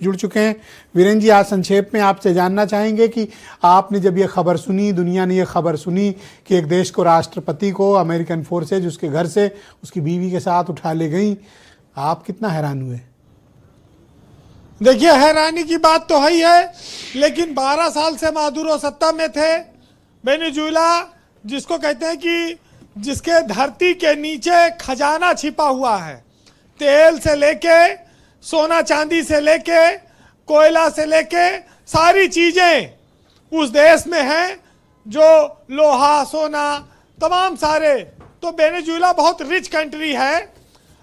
जुड़ चुके हैं। वीरेंद्र जी, आज संक्षेप में आपसे जानना चाहेंगे कि आपने जब ये खबर सुनी, दुनिया ने ये खबर सुनी कि एक देश को राष्ट्रपति को अमेरिकन फोर्सेज उसके घर से उसकी बीवी के साथ उठा ले गई, आप कितना हैरान हुए? देखिए, हैरानी की बात तो है ही है, लेकिन 12 साल से मादुरो सत्ता में थे। वेनेजुएला जिसको कहते हैं कि जिसके धरती के नीचे खजाना छिपा हुआ है, तेल से लेके सोना चांदी से लेके कोयला से लेके सारी चीजें उस देश में हैं, जो लोहा सोना तमाम सारे। तो वेनेजुएला बहुत रिच कंट्री है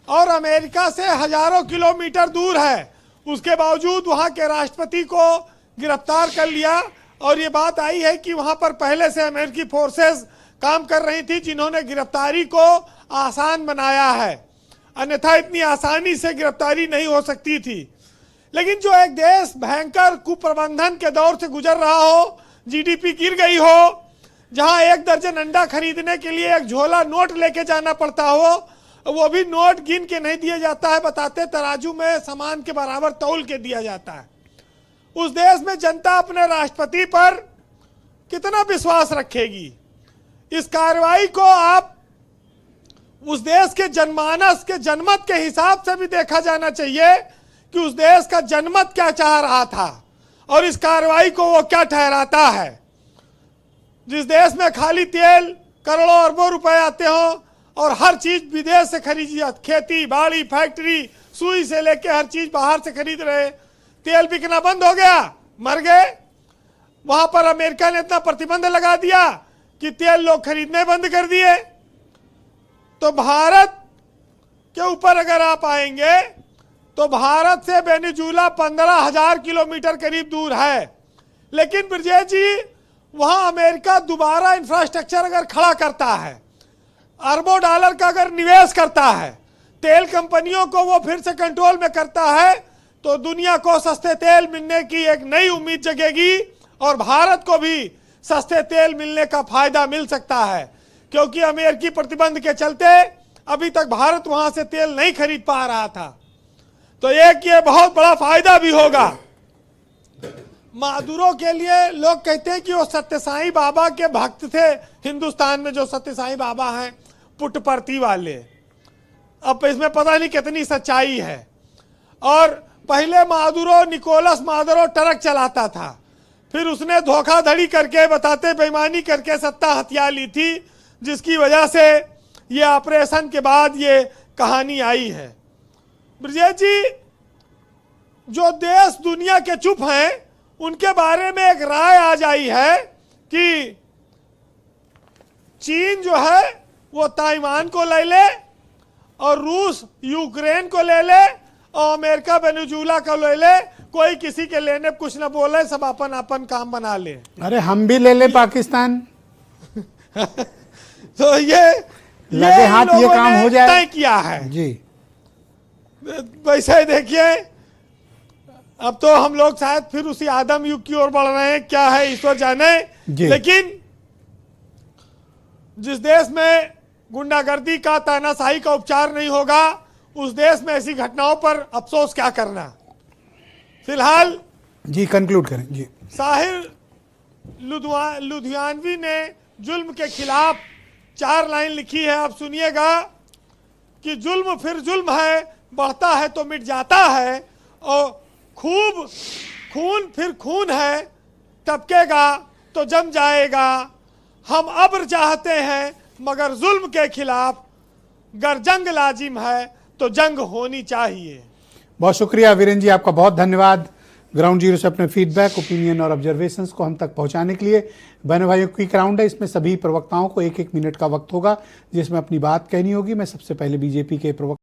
और अमेरिका से हजारों किलोमीटर दूर है। उसके बावजूद वहां के राष्ट्रपति को गिरफ्तार कर लिया और ये बात आई है कि वहां पर पहले से अमेरिकी फोर्सेस काम कर रही थी, जिन्होंने गिरफ्तारी को आसान बनाया है, अन्यथा इतनी आसानी से गिरफ्तारी नहीं हो सकती थी। लेकिन जो एक देश भयंकर कुप्रबंधन के दौर से गुजर रहा हो, जीडीपी गिर गई हो, जहां 1 दर्जन अंडा खरीदने के लिए एक झोला नोट लेके जाना पड़ता हो, वो भी नोट गिन के नहीं दिया जाता है, बताते तराजू में सामान के बराबर तौल के दिया जाता है। उस देश में जनता अपने राष्ट्रपति पर कितना विश्वास रखेगी? इस कार्रवाई को आप उस देश के जनमानस के जनमत के हिसाब से भी देखा जाना चाहिए कि उस देश का जनमत क्या चाह रहा था और इस कार्रवाई को वो क्या ठहराता है। जिस देश में खाली तेल करोड़ों अरबों रुपए आते हो और हर चीज विदेश से खरीदी जाती, खेती बाड़ी फैक्ट्री सुई से लेके हर चीज बाहर से खरीद रहे, तेल बिकना बंद हो गया, मर गए। वहां पर अमेरिका ने इतना प्रतिबंध लगा दिया कि तेल लोग खरीदने बंद कर दिए। तो भारत के ऊपर अगर आप आएंगे तो भारत से वेनेजुएला 15,000 किलोमीटर करीब दूर है, लेकिन ब्रजेश जी वहां अमेरिका दोबारा इंफ्रास्ट्रक्चर अगर खड़ा करता है, अरबों डॉलर का अगर निवेश करता है, तेल कंपनियों को वो फिर से कंट्रोल में करता है, तो दुनिया को सस्ते तेल मिलने की एक नई उम्मीद जगेगी और भारत को भी सस्ते तेल मिलने का फायदा मिल सकता है, क्योंकि अमेरिकी प्रतिबंध के चलते अभी तक भारत वहां से तेल नहीं खरीद पा रहा था। तो एक ये बहुत बड़ा फायदा भी होगा मादुरो के लिए। लोग कहते हैं कि वो सत्यसाई बाबा के भक्त थे। हिंदुस्तान में जो सत्यसाई बाबा हैं पुट्टपर्थी वाले, अब इसमें पता नहीं कितनी सच्चाई है। और पहले मादुरो निकोलस मादुरो ट्रक चलाता था, फिर उसने धोखाधड़ी करके बताते बेईमानी करके सत्ता हथिया ली थी, जिसकी वजह से ये ऑपरेशन के बाद ये कहानी आई है। ब्रजेश जी, जो देश दुनिया के चुप हैं उनके बारे में एक राय आ जाई है कि चीन जो है वो ताइवान को ले ले और रूस यूक्रेन को ले ले और अमेरिका वेनेजुएला को ले ले, कोई किसी के लेने कुछ न बोले, सब अपन अपन काम बना ले। अरे हम भी ले ले पाकिस्तान तो ये लगे हाथ ये काम हो जाए तय किया है जी। वैसे देखिए, अब तो हम लोग शायद फिर उसी आदम युग की ओर बढ़ रहे हैं, क्या है ईश्वर जाने। लेकिन जिस देश में गुंडागर्दी का तानाशाही का उपचार नहीं होगा, उस देश में ऐसी घटनाओं पर अफसोस क्या करना। फिलहाल जी कंक्लूड करें जी। साहिर लुधियानवी ने जुल्म के खिलाफ 4 लाइन लिखी है, आप सुनिएगा कि जुल्म फिर जुल्म है, बढ़ता है तो मिट जाता है, और खूब खून फिर खून है, टपकेगा तो जम जाएगा। हम अब्र चाहते हैं मगर जुल्म के खिलाफ, गर जंग लाजिम है तो जंग होनी चाहिए। बहुत शुक्रिया वीरेंद्र जी, आपका बहुत धन्यवाद ग्राउंड जीरो से अपने फीडबैक, ओपिनियन और ऑब्जर्वेशंस को हम तक पहुंचाने के लिए। बहनों भाइयों, क्विक राउंड है, इसमें सभी प्रवक्ताओं को 1-1 मिनट का वक्त होगा जिसमें अपनी बात कहनी होगी। मैं सबसे पहले बीजेपी के प्रवक्ता